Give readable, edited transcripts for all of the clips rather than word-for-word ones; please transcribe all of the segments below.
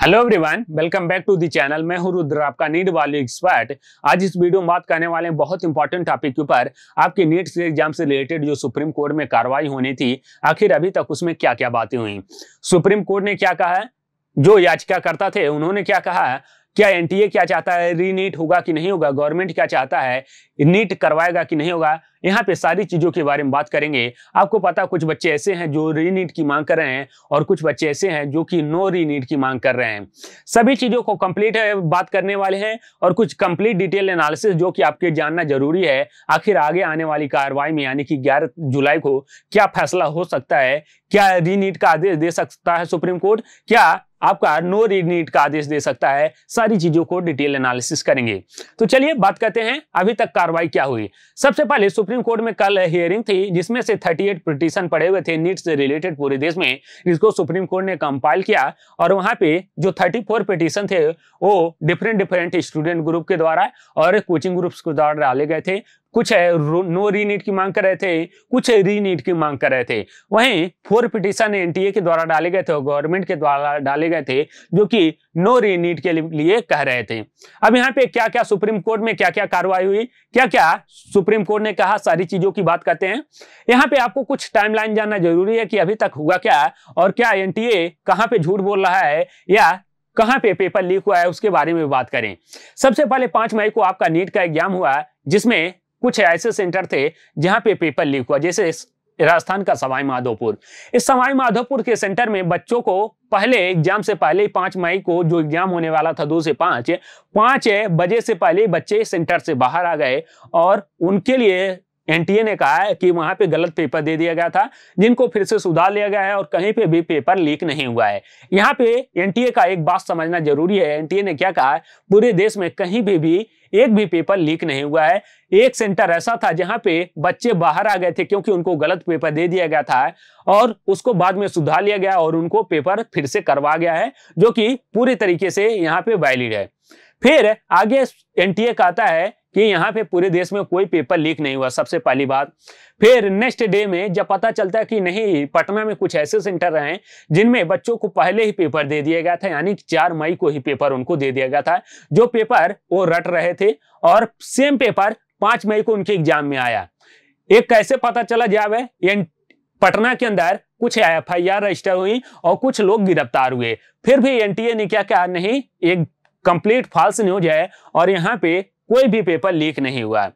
Hello everyone, welcome back to the channel. मैं हूं रुद्र, आपका नीट वाली एक्सपर्ट। आज इस वीडियो में बात करने वाले हैं बहुत इंपॉर्टेंट टॉपिक के ऊपर। आपके नीट एग्जाम से रिलेटेड जो सुप्रीम कोर्ट में कार्रवाई होनी थी, आखिर अभी तक उसमें क्या क्या बातें हुई, सुप्रीम कोर्ट ने क्या कहा है, जो याचिकाकर्ता थे उन्होंने क्या कहा है, क्या एनटीए क्या चाहता है, रीनीट होगा कि नहीं होगा, गवर्नमेंट क्या चाहता है, नीट करवाएगा कि नहीं होगा, यहाँ पे सारी चीजों के बारे में बात करेंगे। आपको पता कुछ बच्चे ऐसे हैं जो रीनीट की मांग कर रहे हैं और कुछ बच्चे ऐसे हैं जो कि नो रीनीट की मांग कर रहे हैं। सभी चीजों को कंप्लीट बात करने वाले हैं और कुछ कंप्लीट डिटेल एनालिसिस जो कि आपके जानना जरूरी है। आखिर आगे आने वाली कार्रवाई में यानी कि 11 जुलाई को क्या फैसला हो सकता है, क्या रीनीट का आदेश दे सकता है सुप्रीम कोर्ट, क्या आपका नो रीनीट का आदेश दे सकता है, सारी चीजों को डिटेल एनालिसिस करेंगे। तो चलिए बात करते हैं अभी तक कार्रवाई क्या हुई। सबसे पहले सुप्रीम कोर्ट में कल हियरिंग थी जिसमें से 38 पिटीशन पड़े हुए थे नीट से रिलेटेड पूरे देश में, जिसको सुप्रीम कोर्ट ने कंपाइल किया। और वहां पे जो 34 पिटीशन थे वो डिफरेंट स्टूडेंट ग्रुप के द्वारा और कोचिंग ग्रुप्स के द्वारा डाले गए थे। कुछ नो रीनीट की मांग कर रहे थे, कुछ रीनीट की मांग कर रहे थे। वहीं 4 पिटीशन एनटीए के द्वारा डाले गए थे और गवर्नमेंट के द्वारा डाले गए थे जो कि नो रीनीट के लिए कह रहे थे। अब यहाँ पे क्या क्या सुप्रीम कोर्ट में क्या क्या कार्रवाई हुई, क्या क्या सुप्रीम कोर्ट ने कहा, सारी चीजों की बात करते हैं। यहाँ पे आपको कुछ टाइमलाइन जानना जरूरी है कि अभी तक हुआ क्या और क्या एनटीए कहाँ पे झूठ बोल रहा है या कहां पे पेपर लीक हुआ है, उसके बारे में बात करें। सबसे पहले 5 मई को आपका नीट का एग्जाम हुआ जिसमें कुछ ऐसे सेंटर थे जहां पे पेपर लीक हुआ, जैसे राजस्थान का सवाई माधोपुर। इस सवाई माधोपुर के सेंटर में बच्चों को पहले एग्जाम से पहले 5 मई को जो एग्जाम होने वाला था 2 से 5 बजे से पहले बच्चे सेंटर से बाहर आ गए और उनके लिए एनटीए ने कहा है कि वहां पे गलत पेपर दे दिया गया था, जिनको फिर से सुधार लिया गया है और कहीं पे भी पेपर लीक नहीं हुआ है। यहाँ पे एनटीए का एक बात समझना जरूरी है। एनटीए ने क्या कहा है, पूरे देश में कहीं भी एक भी पेपर लीक नहीं हुआ है। एक सेंटर ऐसा था जहां पे बच्चे बाहर आ गए थे क्योंकि उनको गलत पेपर दे दिया गया था और उसको बाद में सुधार लिया गया और उनको पेपर फिर से करवा गया है, जो कि पूरी तरीके से यहाँ पे वैलिड है। फिर आगे एनटीए कहता है कि यहाँ पे पूरे देश में कोई पेपर लीक नहीं हुआ, सबसे पहली बात। फिर नेक्स्ट डे में जब पता चलता है कि नहीं, पटना में कुछ ऐसे सेंटर रहे जिनमें बच्चों को पहले ही पेपर दे दिया गया था, यानी 4 मई को ही पेपर उनको दे दिया गया था, जो पेपर वो रट रहे थे और सेम पेपर 5 मई को उनके एग्जाम में आया। एक कैसे पता चला जावे, पटना के अंदर कुछ एफआईआर रजिस्टर हुई और कुछ लोग गिरफ्तार हुए। फिर भी एनटीए ने क्या कहा, नहीं, एक कंप्लीट फॉल्स न्यूज है और यहाँ पे कोई भी पेपर लीक नहीं हुआ।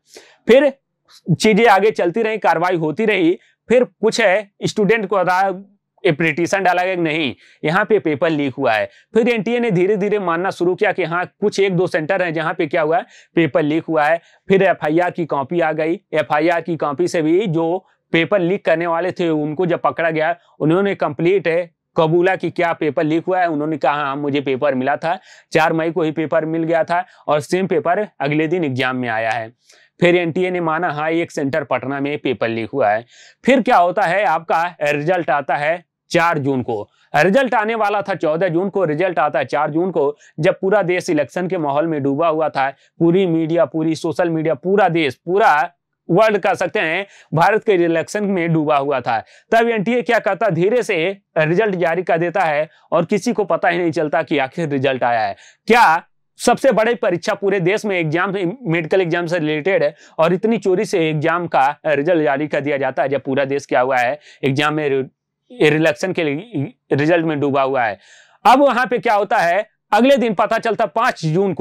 फिर चीजें आगे चलती रही, कार्रवाई होती रही। फिर कुछ स्टूडेंट को पिटीशन डाला गया, नहीं, यहाँ पे पेपर लीक हुआ है। फिर एनटीए ने धीरे धीरे मानना शुरू किया कि हाँ, कुछ 1-2 सेंटर हैं जहाँ पे क्या हुआ है, पेपर लीक हुआ है। फिर एफआईआर की कॉपी आ गई। एफआईआर की कॉपी से भी जो पेपर लीक करने वाले थे उनको जब पकड़ा गया, उन्होंने कंप्लीट कबूला कि क्या पेपर लीक हुआ है। उन्होंने कहा हाँ, मुझे पेपर मिला था, 4 मई को ही पेपर मिल गया था और सेम पेपर अगले दिन एग्जाम में आया है। फिर एनटीए ने माना हाँ, एक सेंटर पटना में पेपर लीक हुआ है। फिर क्या होता है, आपका रिजल्ट आता है 4 जून को। रिजल्ट आने वाला था 14 जून को, रिजल्ट आता है 4 जून को, जब पूरा देश इलेक्शन के माहौल में डूबा हुआ था। पूरी मीडिया, पूरी सोशल मीडिया, पूरा देश, पूरा वर्ल्ड कह सकते हैं, भारत के इलेक्शन में डूबा हुआ था। तब एनटीए क्या करता, धीरे से रिजल्ट जारी कर देता है और किसी को पता ही नहीं चलता कि आखिर रिजल्ट आया है क्या। सबसे बड़ी परीक्षा पूरे देश में एग्जाम, मेडिकल एग्जाम से रिलेटेड है और इतनी चोरी से एग्जाम का रिजल्ट जारी कर दिया जाता है जब पूरा देश क्या हुआ है, एग्जाम में इलेक्शन के रिजल्ट में डूबा हुआ है। अब वहां पे क्या होता है, अगले दिन पता चलता 5 जून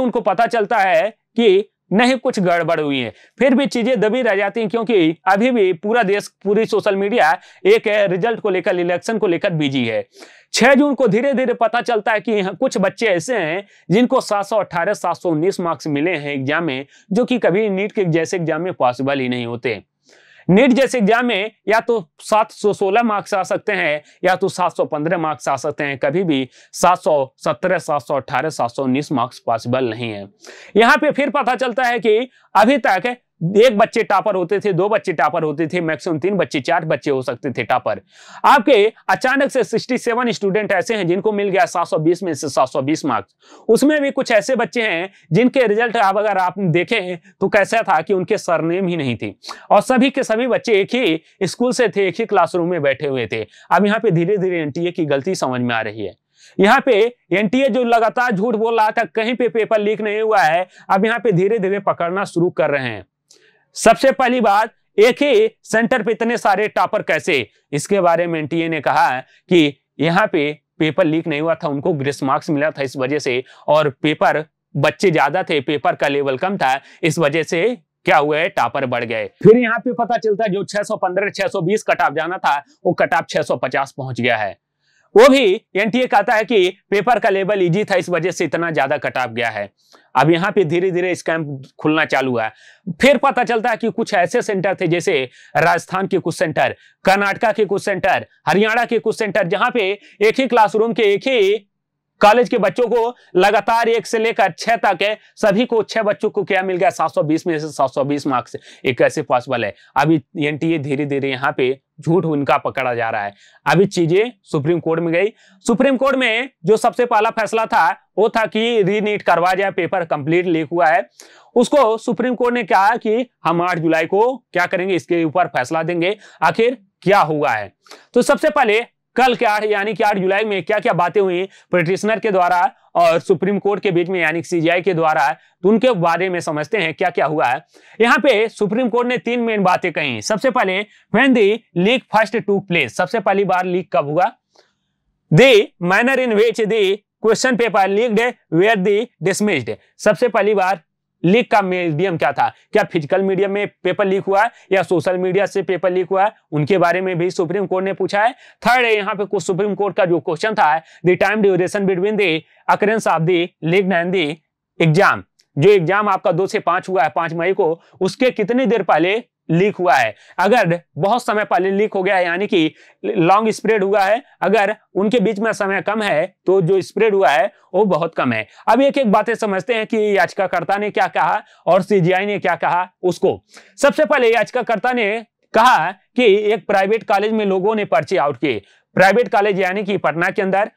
को पता चलता है कि नहीं, कुछ गड़बड़ हुई है। फिर भी चीजें दबी रह जाती हैं क्योंकि अभी भी पूरा देश, पूरी सोशल मीडिया एक रिजल्ट को लेकर, इलेक्शन को लेकर बिजी है। 6 जून को धीरे धीरे पता चलता है कि कुछ बच्चे ऐसे हैं जिनको 718, 719 मार्क्स मिले हैं एग्जाम में, जो कि कभी नीट के जैसे एग्जाम में पॉसिबल ही नहीं होते। नीट जैसे एग्जाम में या तो 716 मार्क्स आ सकते हैं या तो 715 मार्क्स आ सकते हैं, कभी भी 717, 718, 719 मार्क्स पॉसिबल नहीं है। यहाँ पे फिर पता चलता है कि अभी तक एक बच्चे टॉपर होते थे, 2 बच्चे टॉपर होते थे, मैक्सिमम 3 बच्चे, 4 बच्चे हो सकते थे टॉपर। आपके अचानक से 67 स्टूडेंट ऐसे हैं जिनको मिल गया 720 में से 720 मार्क्स। उसमें भी कुछ ऐसे बच्चे हैं जिनके रिजल्ट अगर आप देखें तो कैसा था कि उनके सरनेम ही नहीं थी और सभी के सभी बच्चे एक ही स्कूल से थे, एक ही क्लासरूम में बैठे हुए थे। अब यहाँ पे धीरे धीरे एनटीए की गलती समझ में आ रही है। यहाँ पे एनटीए जो लगातार झूठ बोल रहा था कहीं पे पेपर लीक नहीं हुआ है, अब यहाँ पे धीरे धीरे पकड़ना शुरू कर रहे हैं। सबसे पहली बात, एक ही सेंटर पे इतने सारे टॉपर कैसे, इसके बारे में एनटीए ने कहा कि यहाँ पे पेपर लीक नहीं हुआ था, उनको ग्रेस मार्क्स मिला था इस वजह से, और पेपर बच्चे ज्यादा थे, पेपर का लेवल कम था, इस वजह से क्या हुआ है, टॉपर बढ़ गए। फिर यहाँ पे पता चलता है जो 615 620 कट ऑफ जाना था वो कट ऑफ 650 पहुंच गया है। वो भी एनटीए कहता है कि पेपर का लेवल इजी था, इस वजह से इतना ज्यादा कट ऑफ गया है। अब यहाँ पे धीरे धीरे स्कैम खुलना चालू हुआ है। फिर पता चलता है कि कुछ ऐसे सेंटर थे जैसे राजस्थान के कुछ सेंटर, कर्नाटका के कुछ सेंटर, हरियाणा के कुछ सेंटर, जहां पे एक ही क्लासरूम के एक ही कॉलेज के बच्चों को लगातार 1 से लेकर 6 तक है, सभी को 6 बच्चों को क्या मिल गया, 720 में से 720 मार्क्स। एक कैसे पॉसिबल है? अभी एनटीए धीरे धीरे यहाँ पे झूठ उनका पकड़ा जा रहा है। अभी चीजें सुप्रीम कोर्ट में गई। सुप्रीम कोर्ट में जो सबसे पहला फैसला था वो था कि रीनीट करवा जाए, पेपर कंप्लीट लीक हुआ है। उसको सुप्रीम कोर्ट ने कहा कि हम 8 जुलाई को क्या करेंगे, इसके ऊपर फैसला देंगे आखिर क्या हुआ है। तो सबसे पहले कल के 8 यानी कि 8 जुलाई में क्या क्या बातें हुई पिटिशनर के द्वारा और सुप्रीम कोर्ट के बीच में यानी कि सीजीआई के द्वारा, तो उनके बारे में समझते हैं क्या क्या हुआ है। यहाँ पे सुप्रीम कोर्ट ने 3 मेन बातें कही। सबसे पहले when the leak first took place, सबसे पहली बार लीक कब हुआ, the manner in which the question paper leaked were the dismissed, सबसे पहली बार लीक का मीडियम क्या था, क्या फिजिकल मीडियम में पेपर लीक हुआ या सोशल मीडिया से पेपर लीक हुआ, उनके बारे में भी सुप्रीम कोर्ट ने पूछा है। थर्ड है यहाँ पे कुछ सुप्रीम कोर्ट का जो क्वेश्चन था, the time duration between the occurrence of the leaked and the exam, जो एग्जाम आपका 2 से 5 हुआ है 5 मई को, उसके कितनी देर पहले लीक हुआ है। अगर बहुत समय पहले लीक हो गया है यानी कि लॉन्ग स्प्रेड हुआ है, अगर उनके बीच में समय कम है तो जो स्प्रेड हुआ है वो बहुत कम है। अब एक एक बातें समझते हैं कि याचिकाकर्ता ने क्या कहा और सीजीआई ने क्या कहा उसको। सबसे पहले याचिकाकर्ता ने कहा कि एक प्राइवेट कॉलेज में लोगों ने पर्चे आउट किए। प्राइवेट कॉलेज यानी कि पटना के अंदर,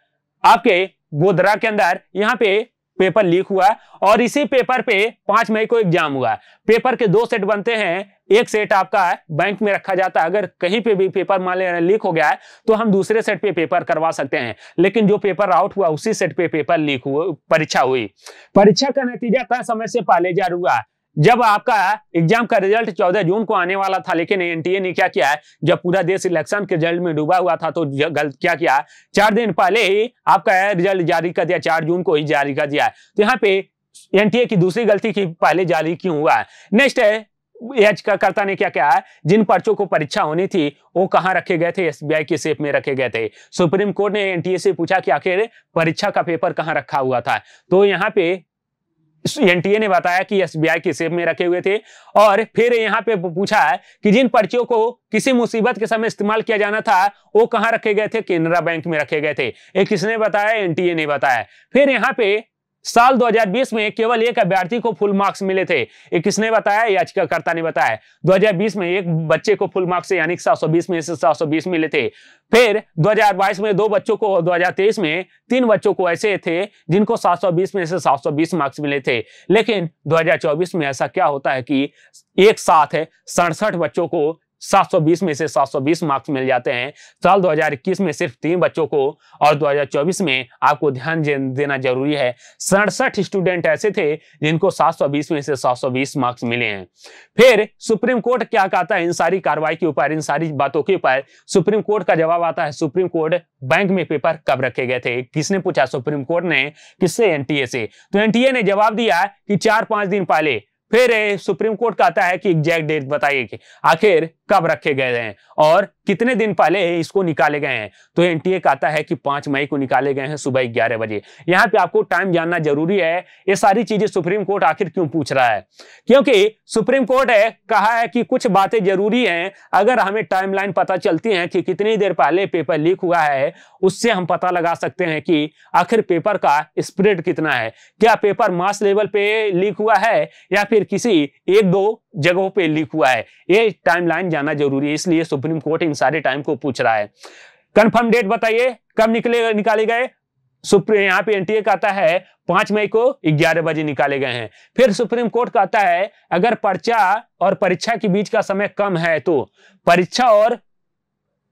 आपके गोधरा के अंदर, यहाँ पे पेपर लीक हुआ और इसी पेपर पे 5 मई को एग्जाम हुआ। पेपर के 2 सेट बनते हैं, एक सेट आपका बैंक में रखा जाता है, अगर कहीं पे भी पेपर मान लें लीक हो गया है तो हम दूसरे सेट पे पेपर करवा सकते हैं, लेकिन जो पेपर आउट हुआ उसी सेट पे पेपर लीक हुआ, परीक्षा हुई। परीक्षा का नतीजा तय समय से पहले जारी हुआ। जब आपका एग्जाम का रिजल्ट 14 जून को आने वाला था, लेकिन एनटीए ने क्या किया है, जब पूरा देश इलेक्शन के रिजल्ट में डूबा हुआ था तो क्या किया, 4 दिन पहले ही आपका रिजल्ट जारी कर दिया, 4 जून को ही जारी कर दिया। तो यहाँ पे एनटीए की दूसरी गलती की पहले जारी क्यों हुआ। नेक्स्ट है याचिकाकर्ता ने क्या कहा, जिन पर्चों को परीक्षा होनी थी वो कहां रखे गए थे, एसबीआई के सेफ में रखे गए थे। सुप्रीम कोर्ट ने एनटीए से पूछा कि आखिर परीक्षा का पेपर कहां रखा हुआ था, तो यहाँ पे एनटीए ने बताया कि एसबीआई के सेफ में रखे हुए थे। और फिर यहाँ पे पूछा है कि जिन पर्चियों को किसी मुसीबत के समय इस्तेमाल किया जाना था वो कहां रखे गए थे, केनरा बैंक में रखे गए थे। ये किसने बताया, एनटीए ने बताया। फिर यहाँ पे साल 2020 में केवल एक अभ्यर्थी को फुल मार्क्स मिले थे, ये किसने बताया, याचिकाकर्ता ने बताया। 2020 में एक बच्चे को फुल मार्क्स यानी 720 में से 720 मिले थे। फिर 2022 में 2 बच्चों को, 2023 में 3 बच्चों को ऐसे थे जिनको 720 में से 720 मार्क्स मिले थे। लेकिन 2024 में ऐसा क्या होता है कि एक साथ 67 बच्चों को 720 में से 720 मार्क्स मिल जाते हैं। साल 2021 में सिर्फ 3 बच्चों को और 2024 में आपको ध्यान देना जरूरी है 67 स्टूडेंट ऐसे थे जिनको 720 में से 720 मार्क्स मिले हैं। फिर सुप्रीम कोर्ट क्या कहता है इन सारी कार्रवाई के ऊपर, इन सारी बातों के ऊपर सुप्रीम कोर्ट का जवाब आता है। सुप्रीम कोर्ट बैंक में पेपर कब रखे गए थे, किसने पूछा, सुप्रीम कोर्ट ने। किससे, एनटीए से। तो एनटीए ने जवाब दिया कि 4-5 दिन पहले। फिर सुप्रीम कोर्ट कहता है कि एग्जैक्ट डेट बताइए कि आखिर कब रखे गए हैं और कितने दिन पहले इसको निकाले गए हैं। तो एनटीए कहता है कि 5 मई को निकाले गए हैं सुबह 11 बजे। यहाँ पे आपको टाइम जानना जरूरी है। ये सारी चीजें सुप्रीम कोर्ट आखिर क्यों पूछ रहा है, क्योंकि सुप्रीम कोर्ट है कहा है कि कुछ बातें जरूरी हैं। अगर हमें टाइमलाइन पता चलती है कि कितनी देर पहले पेपर लीक हुआ है, उससे हम पता लगा सकते हैं कि आखिर पेपर का स्प्रेड कितना है, क्या पेपर मास लेवल पे लीक हुआ है या फिर किसी 1-2 जगहों पे लीक हुआ है। ये टाइमलाइन जानना जरूरी है, इसलिए सुप्रीम कोर्ट इन सारे टाइम को पूछ रहा है। कंफर्म डेट बताइए कब निकाले गए। यहाँ पे एनटीए कहता है 5 मई को 11 बजे निकाले गए हैं। फिर सुप्रीम कोर्ट कहता है अगर पर्चा और परीक्षा के बीच का समय कम है तो परीक्षा और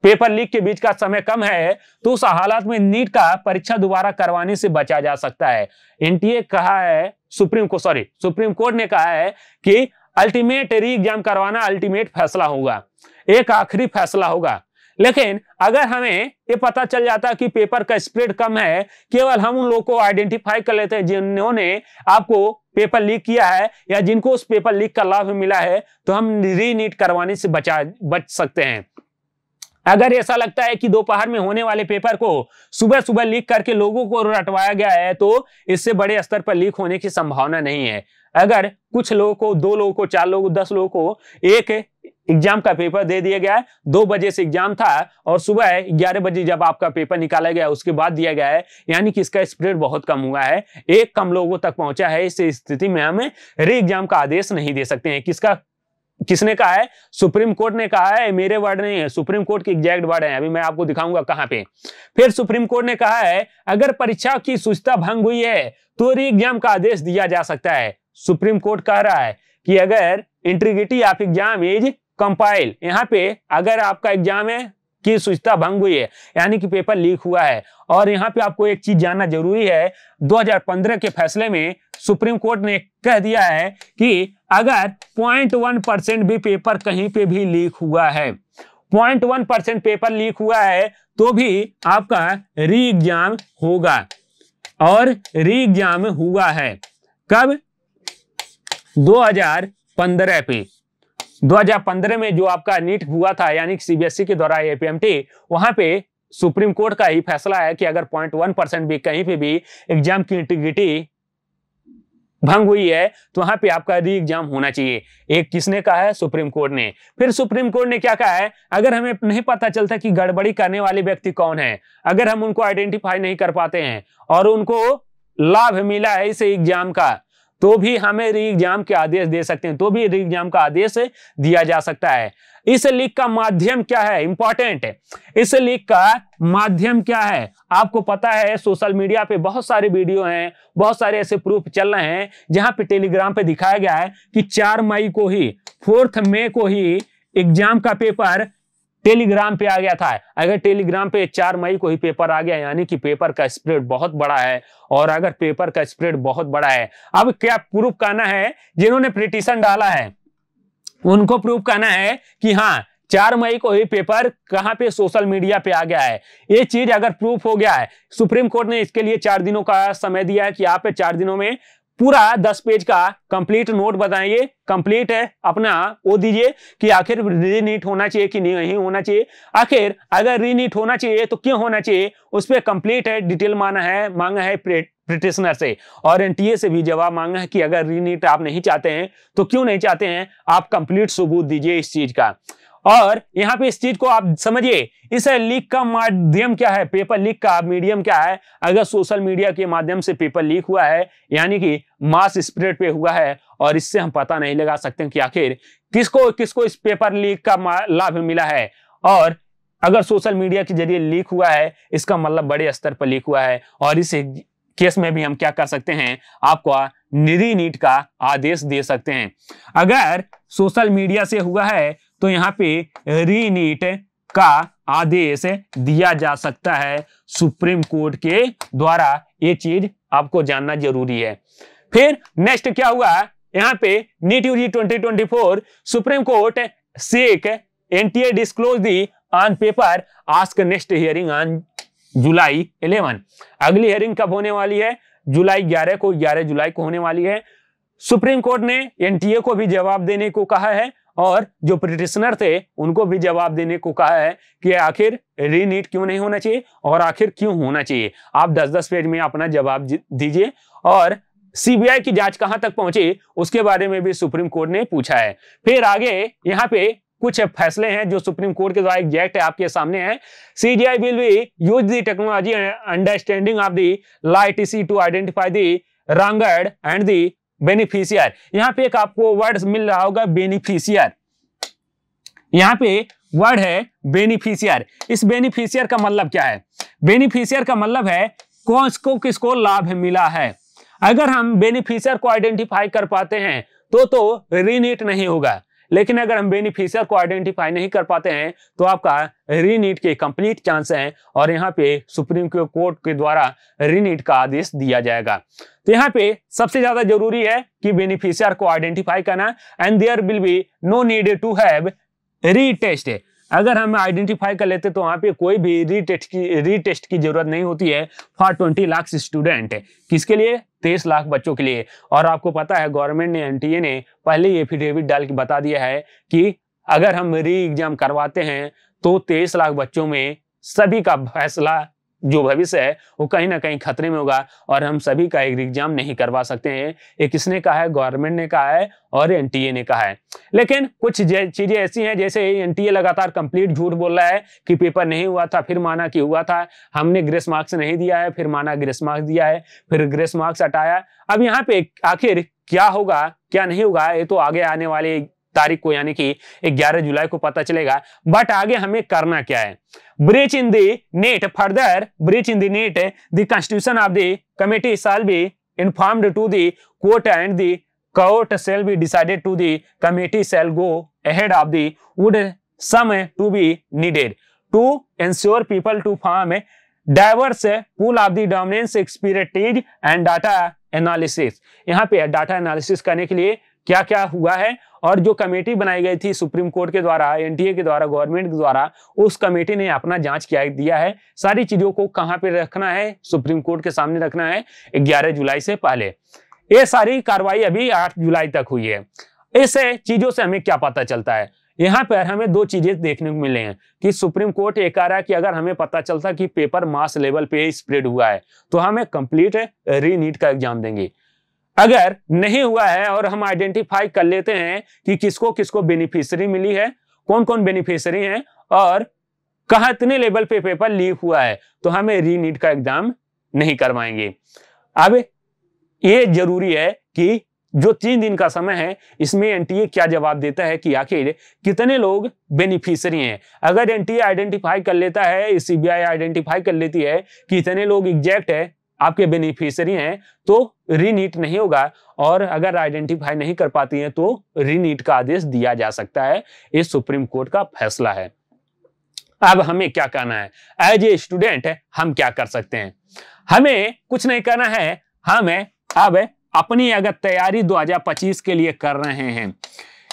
पेपर लीक के बीच का समय कम है तो उस हालात में नीट का परीक्षा दोबारा करवाने से बचा जा सकता है। एनटीए कहा है, सुप्रीम कोर्ट ने कहा है कि अल्टीमेट री एग्जाम करवाना अल्टीमेट फैसला होगा, एक आखिरी फैसला होगा। लेकिन अगर हमें ये पता चल जाता कि पेपर का स्प्रेड कम है, केवल हम उन लोगों को आइडेंटिफाई कर लेते हैं जिन्होंने आपको पेपर लीक किया है या जिनको उस पेपर लीक का लाभ मिला है, तो हम री नीट करवाने से बच सकते हैं। अगर ऐसा लगता है कि दोपहर में होने वाले पेपर को सुबह सुबह लीक करके लोगों को रटवाया गया है, तो इससे बड़े स्तर पर लीक होने की संभावना नहीं है। अगर कुछ लोगों को, 2 लोगों को, 4 लोगों को, 10 लोगों को एक एग्जाम का पेपर दे दिया गया है, 2 बजे से एग्जाम था और सुबह 11 बजे जब आपका पेपर निकाला गया उसके बाद दिया गया है, यानी कि इसका स्प्रेड बहुत कम हुआ है, एक कम लोगों तक पहुंचा है। इस स्थिति में हम री एग्जाम का आदेश नहीं दे सकते हैं। किसने कहा है? सुप्रीम कोर्ट ने कहा है, मेरे वर्ड नहीं है, सुप्रीम कोर्ट के एग्जैक्ट वर्ड है। अभी मैं आपको दिखाऊंगा कहां पे। फिर सुप्रीम कोर्ट ने कहा है अगर परीक्षा की शुचिता भंग हुई है तो री एग्जाम का आदेश दिया जा सकता है। सुप्रीम कोर्ट कह रहा है कि अगर integrity of exam is compile, यहाँ पे अगर आपका एग्जाम है की शुचिता भंग हुई है, यानी कि पेपर लीक हुआ है। और यहाँ पे आपको एक चीज जानना जरूरी है, 2015 के फैसले में सुप्रीम कोर्ट ने कह दिया है कि अगर 0.1% भी पेपर कहीं पे भी लीक हुआ है, 0.1% पेपर लीक हुआ है तो भी आपका री एग्जाम होगा। और री एग्जाम हुआ है कब? 2015 पे। 2015 में जो आपका नीट हुआ था, यानी सीबीएसई के द्वारा एपीएमटी, वहां पे सुप्रीम कोर्ट का ही फैसला है कि अगर 0.1% भी कहीं पे भी एग्जाम की इंटीग्रिटी भंग हुई है तो वहां पे आपका री एग्जाम होना चाहिए। एक किसने कहा है? सुप्रीम कोर्ट ने। फिर सुप्रीम कोर्ट ने क्या कहा है? अगर हमें नहीं पता चलता कि गड़बड़ी करने वाले व्यक्ति कौन है, अगर हम उनको आइडेंटिफाई नहीं कर पाते हैं और उनको लाभ मिला है इस एग्जाम का, तो भी हमें री एग्जाम के आदेश दे सकते हैं, तो भी री एग्जाम का आदेश दिया जा सकता है। इस लीक का माध्यम क्या है? इंपॉर्टेंट है। इस लीक का माध्यम क्या है? आपको पता है सोशल मीडिया पे बहुत सारे वीडियो हैं, बहुत सारे ऐसे प्रूफ चल रहे हैं जहां पे टेलीग्राम पे दिखाया गया है कि 4 मई को ही, 4 मई को ही एग्जाम का पेपर टेलीग्राम पे आ गया था। अगर टेलीग्राम पे 4 मई को ही पेपर आ गया, यानी कि पेपर का स्प्रेड बहुत बड़ा है। और अगर पेपर का स्प्रेड बहुत बड़ा है, अब क्या प्रूफ करना है? जिन्होंने पिटीशन डाला है उनको प्रूफ करना है कि हाँ 4 मई को ही पेपर कहां पे, सोशल मीडिया पे आ गया है। ये चीज अगर प्रूफ हो गया है, सुप्रीम कोर्ट ने इसके लिए 4 दिनों का समय दिया है कि आप 4 दिनों में पूरा 10 पेज का कंप्लीट नोट बताइए, कंप्लीट है अपना वो दीजिए कि आखिर री नीट होना चाहिए कि नहीं होना चाहिए, आखिर अगर री नीट होना चाहिए तो क्यों होना चाहिए, उस पर कंप्लीट है डिटेल मांगा है पिटिशनर से। और एनटीए से भी जवाब मांगा है कि अगर री नीट आप नहीं चाहते हैं तो क्यों नहीं चाहते हैं, आप कंप्लीट सबूत दीजिए इस चीज का। और यहाँ पे इस चीज को आप समझिए, इस लीक का माध्यम क्या है, पेपर लीक का मीडियम क्या है। अगर सोशल मीडिया के माध्यम से पेपर लीक हुआ है, यानी कि मास स्प्रेड पे हुआ है, और इससे हम पता नहीं लगा सकते कि आखिर किसको इस पेपर लीक का लाभ मिला है। और अगर सोशल मीडिया के जरिए लीक हुआ है, इसका मतलब बड़े स्तर पर लीक हुआ है। और इस केस में भी हम क्या कर सकते हैं, आपको री नीट का आदेश दे सकते हैं। अगर सोशल मीडिया से हुआ है तो यहाँ पे री नीट का आदेश दिया जा सकता है सुप्रीम कोर्ट के द्वारा। ये चीज आपको जानना जरूरी है। फिर नेक्स्ट क्या हुआ, यहाँ पे NEET UG 2024 supreme court seeks NTA disclose दी on paper asks next hearing on July 11। अगली हियरिंग कब होने वाली है? जुलाई 11 जुलाई को होने वाली है। सुप्रीम कोर्ट ने एनटीए को भी जवाब देने को कहा है और जो पिटिशनर थे उनको भी जवाब देने को कहा है कि आखिर री नीट क्यों नहीं होना चाहिए और आखिर क्यों होना चाहिए। आप 10-10 पेज में अपना जवाब दीजिए। और सीबीआई की जांच कहां तक पहुंची उसके बारे में भी सुप्रीम कोर्ट ने पूछा है। फिर आगे यहाँ पे कुछ फैसले हैं जो सुप्रीम कोर्ट के द्वारा एग्जैक्ट आपके सामने है। CGI will be use the technology understanding of the law ITC to identify the wrongdoer and the beneficiary. यहाँ पे एक आपको वर्ड मिल रहा होगा बेनिफिशियर, यहाँ पे वर्ड है बेनिफिशियर। इस बेनिफिशियर का मतलब क्या है? बेनिफिशियर का मतलब है किसको लाभ मिला है। अगर हम बेनिफिशियर को आइडेंटिफाई कर पाते हैं तो री नीट नहीं होगा। लेकिन अगर हम बेनिफिशियर को आइडेंटिफाई नहीं कर पाते हैं तो आपका रीनीट के कंप्लीट चांस है और यहाँ पे सुप्रीम कोर्ट के द्वारा रीनीट का आदेश दिया जाएगा। तो यहाँ पे सबसे ज्यादा जरूरी है कि बेनिफिशियर को आइडेंटिफाई करना and there will be no need to have retest. अगर हम आइडेंटिफाई कर लेते तो वहां पे कोई भी रीटेस्ट की जरूरत नहीं होती है फॉर 20 लाख स्टूडेंट। किसके लिए? 23 लाख बच्चों के लिए। और आपको पता है गवर्नमेंट ने एनटीए ने पहले ही एफिडेविट डाल के बता दिया है कि अगर हम री एग्जाम करवाते हैं तो 23 लाख बच्चों में सभी का फैसला जो भविष्य है वो कहीं ना कहीं खतरे में होगा और हम सभी का एक एग्जाम नहीं करवा सकते हैं। ये किसने कहा है? गवर्नमेंट ने कहा है और एनटीए ने कहा है। लेकिन कुछ चीजें ऐसी हैं जैसे एनटीए लगातार कंप्लीट झूठ बोल रहा है कि पेपर नहीं हुआ था, फिर माना कि हुआ था, हमने ग्रेस मार्क्स नहीं दिया है, फिर माना ग्रेस मार्क्स दिया है, फिर ग्रेस मार्क्स हटाया। अब यहाँ पे आखिर क्या होगा क्या नहीं होगा ये तो आगे आने वाले तारीख को यानी कि 11 जुलाई को पता चलेगा। बट आगे हमें करना क्या है? Breach in the NEET, further breach in the NEET, the constitution of the committee shall be informed to the court and the court shall be decided to the committee shall go ahead of the would some to be needed to ensure people to form a diverse pool of the dominance expertise and data analysis। यहाँ पे data analysis करने के लिए क्या क्या हुआ है और जो कमेटी बनाई गई थी सुप्रीम कोर्ट के द्वारा, एनटीए के द्वारा, गवर्नमेंट के द्वारा, उस कमेटी ने अपना जांच किया दिया है। सारी चीजों को कहां पे रखना है? सुप्रीम कोर्ट के सामने रखना है 11 जुलाई से पहले। ये सारी कार्रवाई अभी 8 जुलाई तक हुई है। इस चीजों से हमें क्या पता चलता है? यहाँ पर हमें 2 चीजें देखने को मिले हैं कि सुप्रीम कोर्ट ये कह रहा है कि अगर हमें पता चलता कि पेपर मास लेवल पे स्प्रेड हुआ है तो हमें कंप्लीट रीनीट का एग्जाम देंगे। अगर नहीं हुआ है और हम आइडेंटिफाई कर लेते हैं कि किसको किसको बेनिफिशियरी मिली है, कौन कौन बेनिफिशियरी हैं और कहां इतने लेवल पे पेपर लीक हुआ है, तो हमें रीनीट का एग्जाम नहीं करवाएंगे। अब ये जरूरी है कि जो 3 दिन का समय है इसमें एनटीए क्या जवाब देता है कि आखिर कितने लोग बेनिफिशियरी हैं। अगर एनटीए आइडेंटिफाई कर लेता है, सीबीआई आइडेंटिफाई कर लेती है कि इतने लोग एग्जैक्ट है आपके बेनिफिशियरी हैं तो रीनीट नहीं होगा, और अगर आइडेंटिफाई नहीं कर पाती हैं तो रीनीट का आदेश दिया जा सकता है। ये सुप्रीम कोर्ट का फैसला है। अब हमें क्या करना है? एज ए स्टूडेंट हम क्या कर सकते हैं? हमें कुछ नहीं करना है। हमें अब अपनी अगर तैयारी 2025 के लिए कर रहे हैं,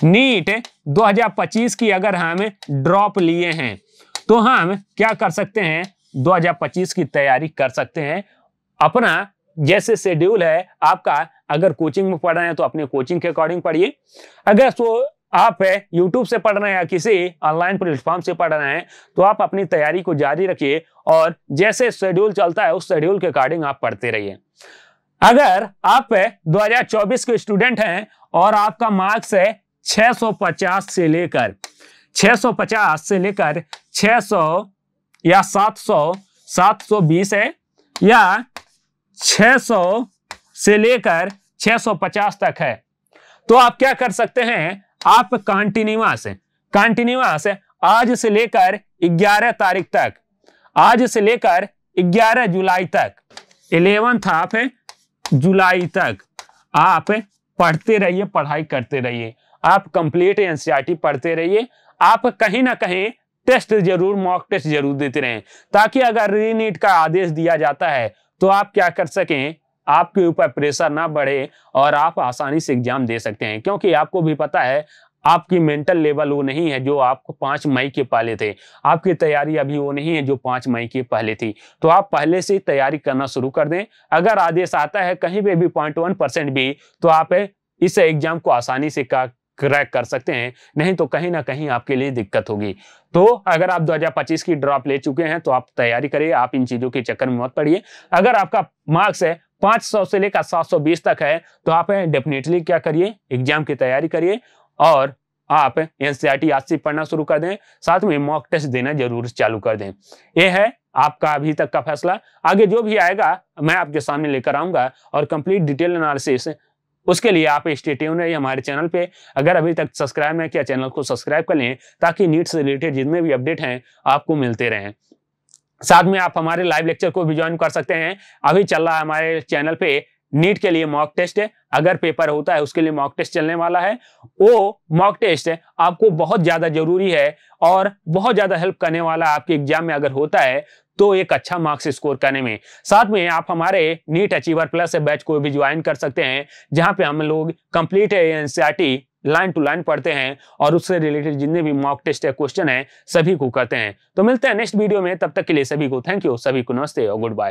नीट 2025 की अगर हम ड्रॉप लिए हैं तो हम क्या कर सकते हैं? 2025 की तैयारी कर सकते हैं। अपना जैसे शेड्यूल है आपका, अगर कोचिंग में पढ़ रहे हैं तो अपने कोचिंग के अकॉर्डिंग पढ़िए। अगर तो आप यूट्यूब से पढ़ रहे हैं या किसी ऑनलाइन प्लेटफॉर्म से पढ़ रहे हैं तो आप अपनी तैयारी को जारी रखिए और जैसे शेड्यूल चलता है उस शेड्यूल के अकॉर्डिंग आप पढ़ते रहिए। अगर आप 2024 के स्टूडेंट हैं और आपका मार्क्स है 650 से लेकर 600 या 720 है या 600 से लेकर 650 तक है, तो आप क्या कर सकते हैं? आप कंटिन्यूअस आज से लेकर 11 तारीख तक, आज से लेकर 11 जुलाई तक, 11th ऑफ जुलाई तक आप पढ़ते रहिए, पढ़ाई करते रहिए। आप कंप्लीट एनसीईआरटी पढ़ते रहिए। आप कहीं ना कहीं टेस्ट जरूर, मॉक टेस्ट जरूर देते रहें ताकि अगर रीनीट का आदेश दिया जाता है तो आप क्या कर सकें, आपके ऊपर प्रेशर ना बढ़े और आप आसानी से एग्जाम दे सकते हैं। क्योंकि आपको भी पता है आपकी मेंटल लेवल वो नहीं है जो आपको 5 मई के पहले थे, आपकी तैयारी अभी वो नहीं है जो 5 मई के पहले थी। तो आप पहले से तैयारी करना शुरू कर दें। अगर आदेश आता है कहीं पे भी 0.1% भी, तो आप इस एग्जाम को आसानी से क्रैक कर सकते हैं, नहीं तो कहीं ना कहीं आपके लिए दिक्कत होगी। तो अगर आप 2025 की ड्रॉप ले चुके हैं तो आप तैयारी करिए, आप इन चीजों के चक्कर में मत पड़िए। अगर आपका मार्क्स है 500 से लेकर 720 तक है तो आप डेफिनेटली क्या करिए, एग्जाम की तैयारी करिए और आप एनसीईआरटी आज से पढ़ना शुरू कर दें, साथ में मॉक टेस्ट देना जरूर चालू कर दें। यह है आपका अभी तक का फैसला। आगे जो भी आएगा मैं आपके सामने लेकर आऊंगा और कंप्लीट डिटेल एनालिसिस, उसके लिए आप स्टे ट्यून रहिए हमारे चैनल पे। अगर अभी तक सब्सक्राइब नहीं किया चैनल को सब्सक्राइब कर लें ताकि नीट से रिलेटेड जितने भी अपडेट हैं आपको मिलते रहें। साथ में आप हमारे लाइव लेक्चर को भी ज्वाइन कर सकते हैं। अभी चल रहा है हमारे चैनल पे नीट के लिए मॉक टेस्ट है, अगर पेपर होता है उसके लिए मॉक टेस्ट चलने वाला है। वो मॉक टेस्ट आपको बहुत ज्यादा जरूरी है और बहुत ज्यादा हेल्प करने वाला आपके एग्जाम में अगर होता है तो एक अच्छा मार्क्स स्कोर करने में। साथ में आप हमारे नीट अचीवर प्लस बैच को भी ज्वाइन कर सकते हैं, जहां पे हम लोग complete NCERT line to line पढ़ते हैं और उससे रिलेटेड जितने भी मॉक टेस्ट है, क्वेश्चन है, सभी को करते हैं। तो मिलते हैं नेक्स्ट वीडियो में, तब तक के लिए सभी को थैंक यू, सभी को नमस्ते और गुड बाय।